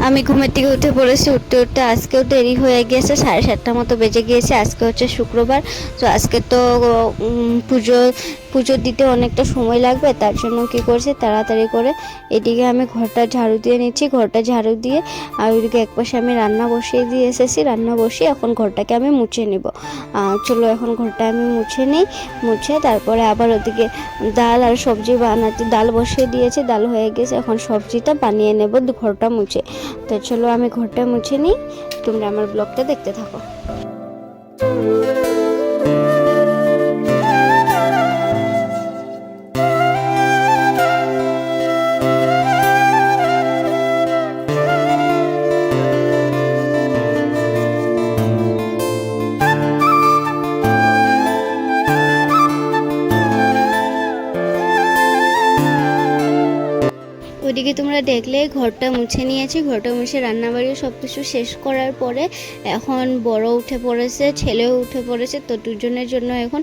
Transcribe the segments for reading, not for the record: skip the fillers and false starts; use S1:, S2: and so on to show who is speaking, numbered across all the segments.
S1: আমি ঘুমের থেকে উঠে পড়েছি। উঠতে উঠতে আজকেও দেরি হয়ে গিয়েছে, 7:30 মতো বেজে গিয়েছে। আজকে হচ্ছে শুক্রবার, তো আজকে তো পুজো পুজো দিতে অনেকটা সময় লাগবে। তার জন্য কী করছি, তাড়াতাড়ি করে এদিকে আমি ঘরটা ঝাড়ু দিয়ে নিচ্ছি। ঘরটা ঝাড়ু দিয়ে আর ওইদিকে একপাশে আমি রান্না বসিয়ে দিয়ে এসেছি। রান্না বসিয়ে এখন ঘরটাকে আমি মুছে নেব। চলো এখন ঘরটা আমি মুছে নিই। মুছে তারপরে আবার ওদিকে ডাল আর সবজি বানাতে, ডাল বসিয়ে দিয়েছি, ডাল হয়ে গেছে, এখন সবজিটা বানিয়ে নেব ঘরটা মুছে। তো চলো আমি ঘরটা মুছে নিই, তোমরা আমার ব্লগটা দেখতে থাকো। ওইদিকে তোমরা দেখলে ঘরটা মুছে নিয়েছি। ঘরটা মুছে রান্নাবাড়ি সব কিছু শেষ করার পরে এখন বড় উঠে পড়েছে, ছেলেও উঠে পড়েছে। তো দুজনের জন্য এখন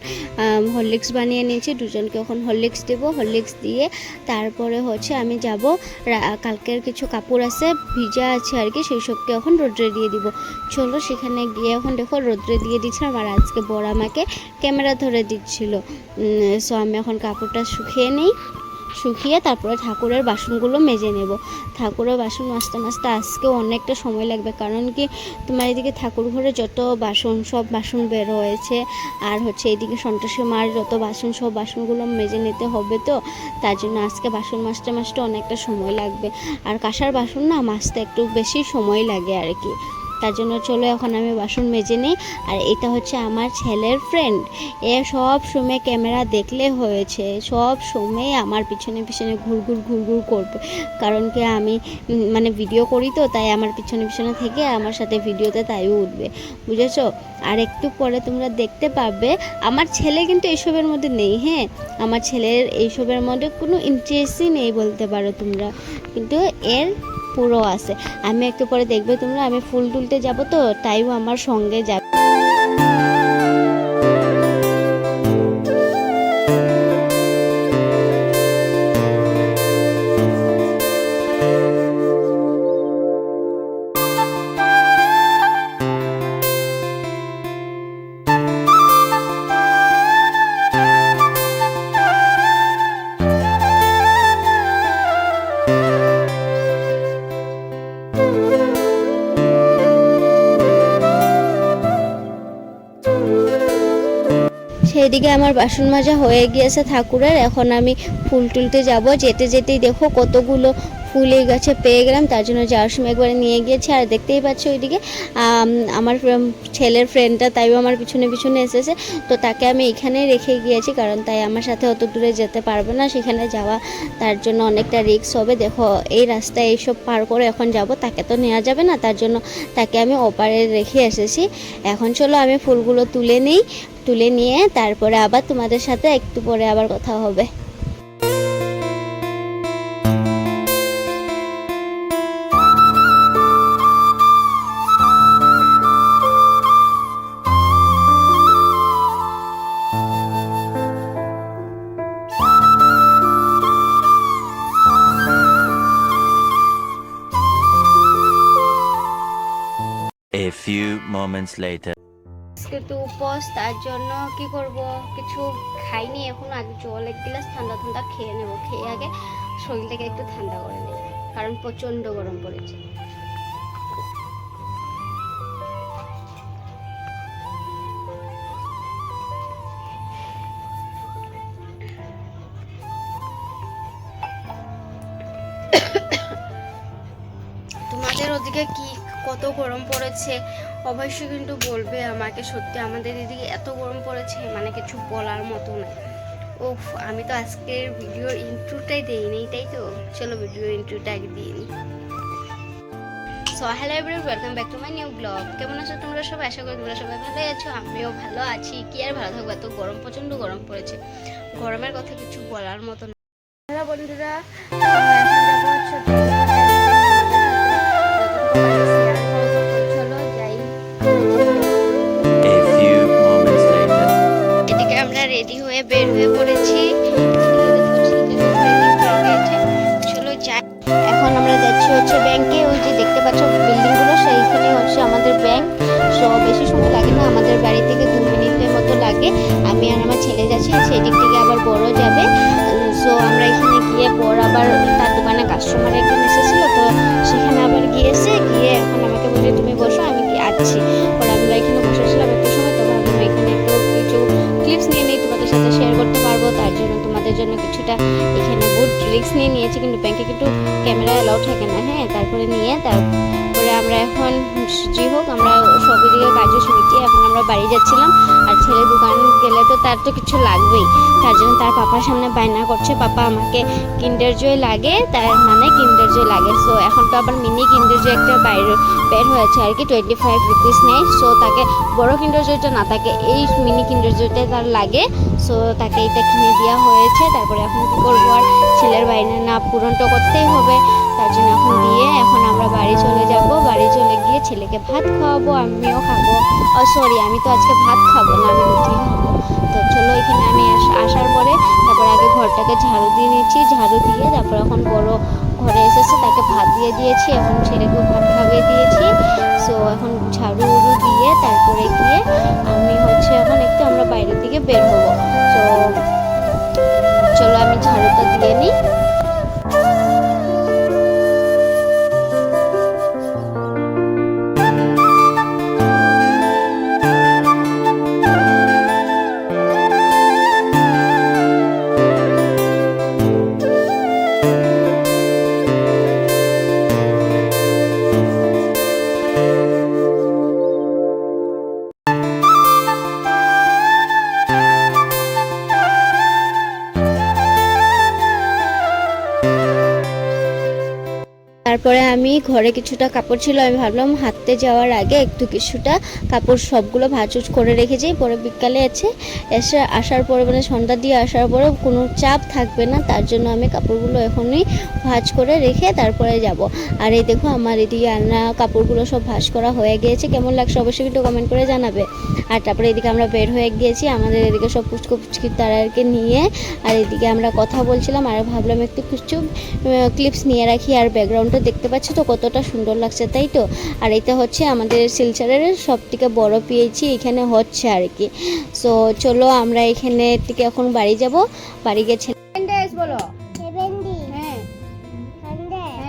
S1: হরলিক্স বানিয়ে নিয়েছি। দুজনকে এখন হরলিক্স দেবো। হরলিক্স দিয়ে তারপরে হচ্ছে আমি যাব, কালকের কিছু কাপড় আছে ভিজা আছে আর কি, সেই সবকে এখন রোদ্রে দিয়ে দিব। চলো সেখানে গিয়ে এখন দেখো রোদ্রে দিয়ে দিচ্ছিলাম। আর আজকে বড় আমাকে ক্যামেরা ধরে দিচ্ছিল। সো আমি এখন কাপড়টা শুকিয়ে নিই। শুকিয়ে তারপরে ঠাকুরের বাসনগুলো মেজে নেব। ঠাকুরের বাসন মাজতে মাজতে আজকে অনেকটা সময় লাগবে, কারণ কি তোমার এদিকে ঠাকুর ঘরে যত বাসন, সব বাসন বের হয়েছে। আর হচ্ছে এদিকে সন্তোষী মার যত বাসন, সব বাসনগুলো মেজে নিতে হবে। তো তার জন্য আজকে বাসন মাজতে মাজতে অনেকটা সময় লাগবে। আর কাঁসার বাসন না মাজতে একটু বেশি সময় লাগে আর কি। তার জন্য চলো এখন আমি বাসন মেজে নিই। আর এটা হচ্ছে আমার ছেলের ফ্রেন্ড। এ সব সময় ক্যামেরা দেখলে হয়েছে, সব সময় আমার পিছনে পিছনে ঘুরঘুর করবে। কারণ কি আমি মানে ভিডিও করি, তো তাই আমার পিছনে পিছনে থেকে আমার সাথে ভিডিওতে তাইও উঠবে, বুঝেছো? আর একটু পরে তোমরা দেখতে পাবে। আমার ছেলে কিন্তু এইসবের মধ্যে নেই, হ্যাঁ, আমার ছেলের এইসবের মধ্যে কোনো ইন্টারেস্টই নেই বলতে পারো তোমরা, কিন্তু এর পুরো আছে। আমি একটু পরে দেখবে তোমরা, আমি ফুল তুলতে যাব, তো তাইও আমার সঙ্গে যাবে। সেদিকে আমার বাসন মাজা হয়ে গিয়েছে ঠাকুরের। এখন আমি ফুল তুলতে যাব। যেতে যেতেই দেখো কতগুলো ফুল এই গাছে পেয়ে গেলাম, তার জন্য যাওয়ার সময় একবারে নিয়ে গিয়েছি। আর দেখতেই পাচ্ছ ওইদিকে আমার ছেলের ফ্রেন্ডটা তাইও আমার পিছনে পিছনে এসেছে। তো তাকে আমি এখানে রেখে গিয়েছি, কারণ তাই আমার সাথে অত দূরে যেতে পারবে না, সেখানে যাওয়া তার জন্য অনেকটা রিস্ক হবে। দেখো এই রাস্তায় এইসব পার করে এখন যাব, তাকে তো নেওয়া যাবে না, তার জন্য তাকে আমি ওপারে রেখে এসেছি। এখন চলো আমি ফুলগুলো তুলে নিই। তুলে নিয়ে তারপরে আবার তোমাদের সাথে একটু পরে আবার কথা হবে।
S2: A few moments later.
S1: আজকে তো উপোস, তার জন্য কি করব, কিছু খাইনি এখন। আগে জল এক গ্লাস ঠান্ডা ঠান্ডা খেয়ে নেব, খেয়ে আগে শরীরটাকে একটু ঠান্ডা করে নেব, কারণ প্রচণ্ড গরম পড়েছে। তোমাদের ওদিকে কি কত গরম পড়েছে অবশ্যই কিন্তু বলবে আমাকে। সত্যি আমাদের এদিকে এত গরম পড়েছে মানে কিছু বলার মতো না। ওফ, আমি তো আজকের ভিডিওর ইন্ট্রোটাই দেইনি, তাই তো। চলো ভিডিওর ইন্ট্রোটা আগে দিয়ে নিই। So hello everyone, welcome back to my new blog. কেমন আছো তোমরা সবাই? আশা করি তোমরা সবাই ভালো আছো, আমিও ভালো আছি। কি আর ভালো থাকবো, এত গরম, প্রচণ্ড গরম পড়েছে। গরমের কথা কিছু বলার মতো না। হ্যালো বন্ধুরা, চলো যাই।
S2: A few moments later.
S1: এদিকে আমরা রেডি হয়ে বের হয়ে পড়েছি। চলো যাই। এখন আমরা যাচ্ছি হচ্ছে ব্যাংকে। ওই যে দেখতে থেকে আমি আর আমার ছেলে যাচ্ছি, সেই দিক থেকে আবার বড় যাবে। সো আমরা এখানে গিয়ে পর আবার তার দোকানে কাস্টমার একজন এসেছিলো, তো সেখানে আবার গিয়েছে, গিয়ে এখন আমাকে বলে তুমি বসো আমি আসছি। পরে আমরা এখানে বসেছিলাম একটু সময়, তো ভাবলাম এখানে একটু কিছু ক্লিপস নিয়ে নিই, তোমাদের সাথে শেয়ার করতে পারবো, তার জন্য তোমাদের জন্য কিছুটা এখানে বহুত রিস্ক নিয়ে নিয়েছি, কিন্তু ব্যাংকে কিন্তু ক্যামেরা অ্যালাউ থাকে না। হ্যাঁ, তারপরে নিয়ে তারপরে আমরা এখন যে হোক আমরা সবই দিকে কাজও শুনেছি, এখন আমরা বাড়ি যাচ্ছিলাম। আর ছেলে দোকান গেলে তো তার তো কিছু লাগবেই, তার জন্য তার পাপার সামনে বায়না করছে, পাপা আমাকে কিন্ডার জয় লাগে, তার মানে কিন্ডার জয় লাগে। সো এখন তো আবার মিনি কিন্ডার জয় একটা বের হয়েছে আর কি, 25 রুপিস নেয়। সো তাকে বড় কিন্ডার জয়টা না, তাকে এই মিনি কিন্ডার জয়টা তার লাগে। সো তাকে এটা কিনে দেওয়া হয়েছে। তারপরে এখন কী করবো, আর ছেলের বাইরে না পূরণ তো করতেই হবে, তার জন্য এখন দিয়ে এখন আমরা বাড়ি চলে যাব। বাড়ি চলে গিয়ে ছেলেকে ভাত খাওয়াবো, আমিও খাবো। সরি, আমি তো আজকে ভাত খাবো না, আমি রুটি খাবো। তো চলো, এখানে আমি আসার পরে তারপর আগে ঘরটাকে ঝাড়ু দিয়ে নিচ্ছি, ঝাড়ু দিয়ে তারপর এখন বড় ঘরে এসেছে, তাকে ভাত দিয়ে দিয়েছি, এখন ছেলেকেও ভাত খাইয়ে দিয়েছি। সো এখন ঝাড়ু উড়ু দিয়ে তারপরে গিয়ে আমি এখন একটু আমরা বাইরের দিকে বের হবো। তো চলো আমি ঝাড়ুটা দিয়ে নিই। তারপরে আমি ঘরে কিছুটা কাপড় ছিল, আমি ভাবলাম হাঁটতে যাওয়ার আগে একটু কিছুটা কাপড় সবগুলো ভাঁজ করে রেখেছি, পরে বিকালে এসে আসার পরে মানে সন্ধ্যা দিয়ে আসার পরে কোনো চাপ থাকবে না, তার জন্য আমি কাপড়গুলো এখনই ভাঁজ করে রেখে তারপরে যাব। আর এই দেখো আমার এদিকে আনা কাপড়গুলো সব ভাঁজ করা হয়ে গিয়েছে, কেমন লাগছে অবশ্যই কিন্তু কমেন্ট করে জানাবে। আর তারপরে এদিকে আমরা বের হয়ে গিয়েছি, আমাদের এদিকে সব পুচকি তারাকে নিয়ে, আর এদিকে আমরা কথা বলছিলাম, আর ভাবলাম একটু কিছু ক্লিপস নিয়ে রাখি। আর ব্যাকগ্রাউন্ডটা দেখতে পাচ্ছ তো কতটা সুন্দর লাগছে, তাই তো। আর এটা হচ্ছে আমাদের শিলচরের সব থেকে বড় পিএইচি, এখানে হচ্ছে আর কি। সো চলো আমরা এখানে থেকে এখন বাড়ি যাব। বাড়ি গেছে বলো হ্যাঁ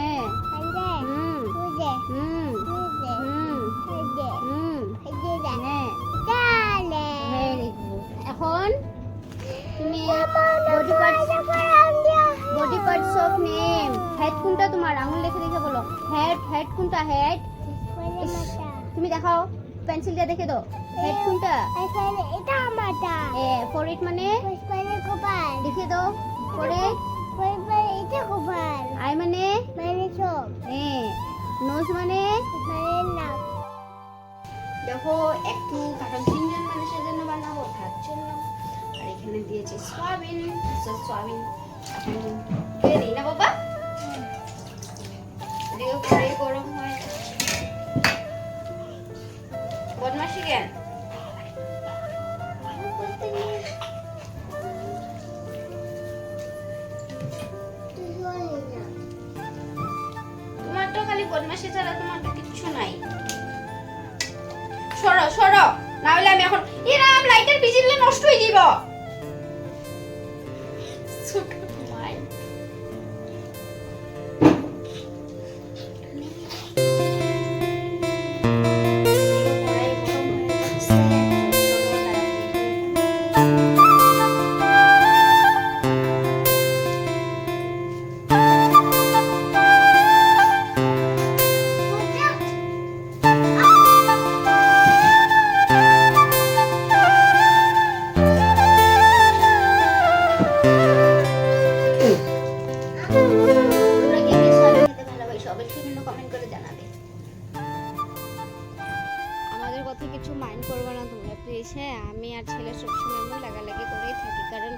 S1: হ্যাঁ এখন তুমি body parts of name. Head কোনটা তোমার, আঙুল লিখে লিখে বলো। হেড কোনটা, হেড তুমি দেখাও, পেন্সিল দিয়ে দেখে দাও। হেড কোনটা,
S3: এটা আমারটা।
S1: ফরহেড মানে
S3: কপাল
S1: লিখে দাও। ফরহেড
S3: এটা কপাল।
S1: আই মানে
S3: চোখ।
S1: নোজ মানে
S3: নাক।
S1: দেখো একটু কারণ 3 জন মানুষের জন্য বানাবো, তার জন্য। আর এখানে দিয়েছি সয়াবিন। সয়াবিন এখন ফেলে দিই না বাবা, এদিকে কড়াই গরম হয়ে যাচ্ছে। বদমাশি কেন? তোমার তো খালি বদমাশি ছাড়া তোমার তো কিচ্ছু নাই। সরো সরো, না হলে আমি এখন এরাম লাইটের বিজিলে নষ্ট হয়ে যাব। ছোট তোমার কিছু মাইন্ড করবো না তোমরা প্লিজ। হ্যাঁ, আমি আর ছেলে সবসময় এমন লাগালাগি করেই থাকি, কারণ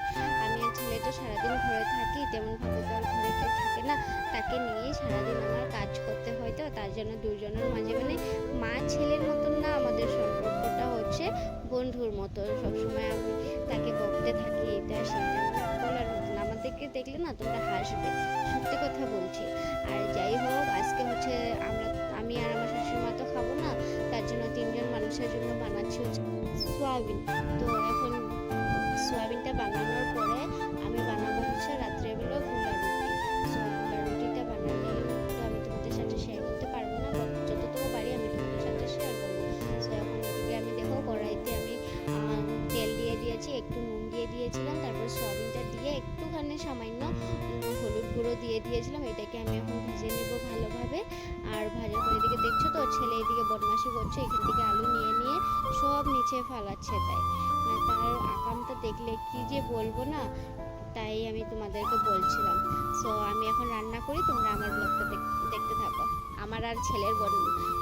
S1: আমি আর ছেলে তো সারাদিন ঘরে থাকি, তেমনভাবে তো আর ঘরে কেউ থাকে না, তাকে নিয়েই সারাদিন আমার কাজ করতে হয়। তো তার জন্য দুজনের মাঝে মানে মা ছেলের মতন না, আমাদের সম্পর্কটা হচ্ছে বন্ধুর মতো। সবসময় আমি তাকে বকতে থাকি, এটা সেটা বলার মতন। আমাদেরকে দেখলে না তোমরা হাসবে, সত্যি কথা বলছি। আর যাই হোক, আজকে হচ্ছে আমি আর আমার শাশুড়ি তো খাবো না, তার জন্য 3 জন মানুষের জন্য বানাচ্ছি হচ্ছে সয়াবিন। তো এখন দেখছো তো ছেলে এদিকে বদমাশি করছে, এখান থেকে আলু নিয়ে নিয়ে সব নিচে ফালাচ্ছে। তাই মানে তার আকামটা দেখলে কি যে বলবো না, তাই আমি তোমাদেরকে বলছিলাম। সো আমি এখন রান্না করি, তোমরা আমার ব্লগটা দেখতে থাকো। আমার আর ছেলের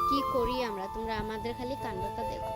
S1: কি করি আমরা, তোমরা আমাদের খালি কাণ্ডটা দেখো।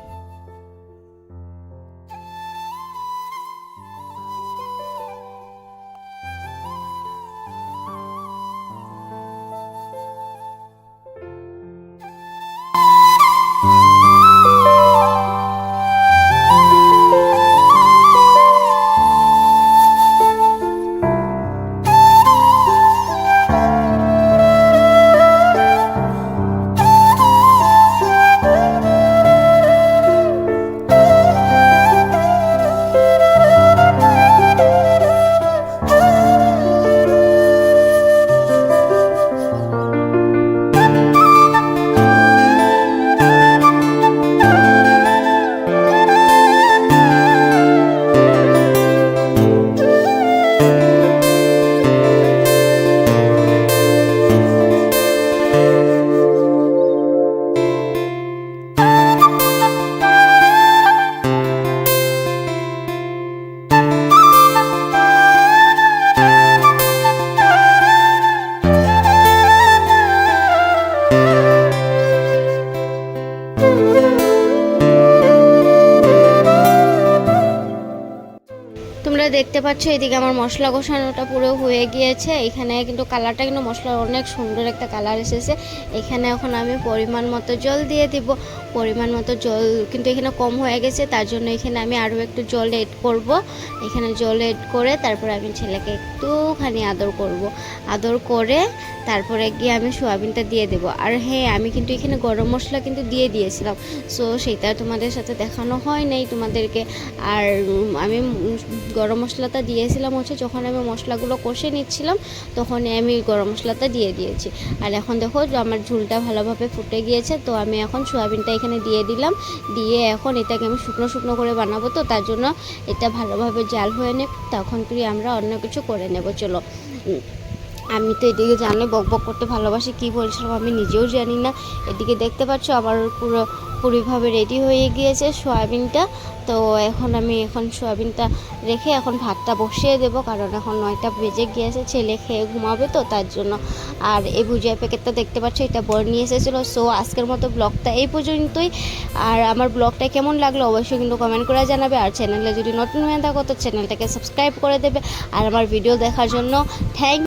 S1: তোমরা দেখতে পাচ্ছ এদিকে আমার মশলা কষানোটা পুরো হয়ে গিয়েছে। এখানে কিন্তু কালারটা কিন্তু মশলার অনেক সুন্দর একটা কালার এসেছে। এখানে এখন আমি পরিমাণ মতো জল দিয়ে দিব। পরিমাণ মতো জল কিন্তু এখানে কম হয়ে গেছে, তার জন্য এখানে আমি আরও একটু জল এড করব। এখানে জল এড করে তারপর আমি ছেলেকে একটুখানি আদর করব। আদর করে তারপরে গিয়ে আমি সোয়াবিনটা দিয়ে দেব। আর হ্যাঁ, আমি কিন্তু এখানে গরম মশলা কিন্তু দিয়ে দিয়েছিলাম, সো সেটা তোমাদের সাথে দেখানো হয় নাই তোমাদেরকে। আর আমি গরম মশলাটা দিয়েছিলাম হচ্ছে যখন আমি মশলাগুলো কষে নিচ্ছিলাম, তখনই আমি গরম মশলাটা দিয়ে দিয়েছি। আর এখন দেখো আমার ঝোলটা ভালোভাবে ফুটে গিয়েছে, তো আমি এখন সোয়াবিনটা এখানে দিয়ে দিলাম। দিয়ে এখন এটাকে আমি শুকনো শুকনো করে বানাবো, তো তার জন্য এটা ভালোভাবে জাল হয়ে নেব, তখন তুই আমরা অন্য কিছু করে নেব। চলো, আমি তো এদিকে জানি বক বক করতে ভালোবাসি, কী বলছিলাম আমি নিজেও জানি না। এদিকে দেখতে পাচ্ছ আবার পুরোপুরিভাবে রেডি হয়ে গিয়েছে সোয়াবিনটা। তো এখন আমি সোয়াবিনটা রেখে এখন ভাতটা বসিয়ে দেব, কারণ এখন 9টা বেজে গিয়েছে, ছেলে খেয়ে ঘুমাবে তো তার জন্য। আর এই ভুজিয়ার প্যাকেটটা দেখতে পাচ্ছ, এটা বড় নিয়ে এসেছিলো। সো আজকের মতো ব্লগটা এই পর্যন্তই। আর আমার ব্লগটা কেমন লাগলো অবশ্যই কিন্তু কমেন্ট করে জানাবে। আর চ্যানেলে যদি নতুন হয়ে থাকো তো চ্যানেলটাকে সাবস্ক্রাইব করে দেবে। আর আমার ভিডিও দেখার জন্য থ্যাংক